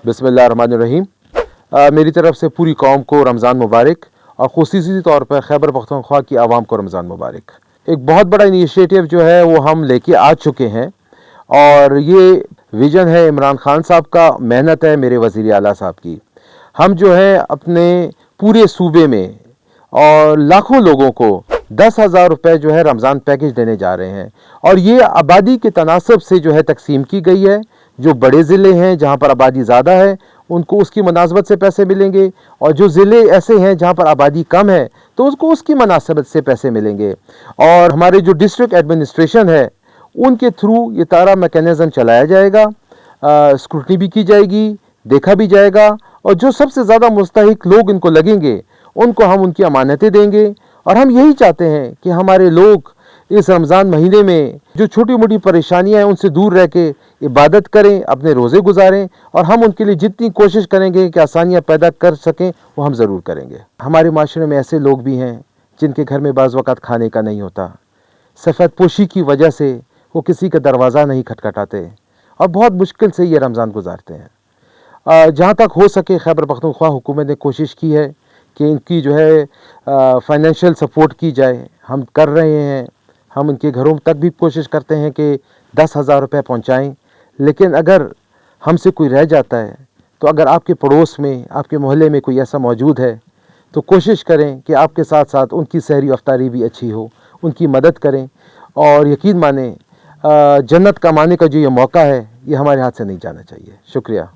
बिस्मिल्लाहिर्रहमानिर्रहीम। मेरी तरफ से पूरी कौम को रमज़ान मुबारक और ख़ुसूसी तौर पर खैबर पख्तूनख्वा की आवाम को रमज़ान मुबारक। एक बहुत बड़ा इनिशिएटिव जो है वो हम लेके आ चुके हैं और ये विज़न है इमरान खान साहब का, मेहनत है मेरे वज़ीर आला साहब की। हम जो है अपने पूरे सूबे में और लाखों लोगों को 10,000 रुपये जो है रमज़ान पैकेज देने जा रहे हैं और ये आबादी के तनासब से जो है तकसीम की गई है। जो बड़े ज़िले हैं जहाँ पर आबादी ज़्यादा है उनको उसकी मुनासबत से पैसे मिलेंगे और जो ज़िले ऐसे हैं जहाँ पर आबादी कम है तो उसको उसकी मुनासबत से पैसे मिलेंगे। और हमारे जो डिस्ट्रिक्ट एडमिनिस्ट्रेशन है उनके थ्रू ये सारा मैकेनिज़्म चलाया जाएगा, स्क्रूटनी भी की जाएगी, देखा भी जाएगा और जो सबसे ज़्यादा मुस्तहिक लोग इनको लगेंगे उनको हम उनकी अमानतें देंगे। और हम यही चाहते हैं कि हमारे लोग इस रमज़ान महीने में जो छोटी मोटी परेशानियां हैं उनसे दूर रह के इबादत करें, अपने रोज़े गुजारें और हम उनके लिए जितनी कोशिश करेंगे कि आसानियां पैदा कर सकें वो हम ज़रूर करेंगे। हमारे माशरे में ऐसे लोग भी हैं जिनके घर में बाज़ वक़्त खाने का नहीं होता, सफ़ेद पोशी की वजह से वो किसी का दरवाज़ा नहीं खटखटाते और बहुत मुश्किल से ये रमज़ान गुजारते हैं। जहाँ तक हो सके खैबर पख्तूनख्वा हुकूमत ने कोशिश की है कि इनकी जो है फाइनेंशियल सपोर्ट की जाए, हम कर रहे हैं। हम उनके घरों तक भी कोशिश करते हैं कि 10,000 रुपये पहुँचाएँ। लेकिन अगर हमसे कोई रह जाता है तो अगर आपके पड़ोस में, आपके मोहल्ले में कोई ऐसा मौजूद है तो कोशिश करें कि आपके साथ साथ उनकी सहरी अफ्तारी भी अच्छी हो, उनकी मदद करें। और यकीन माने जन्नत कमाने का जो ये मौका है ये हमारे हाथ से नहीं जाना चाहिए। शुक्रिया।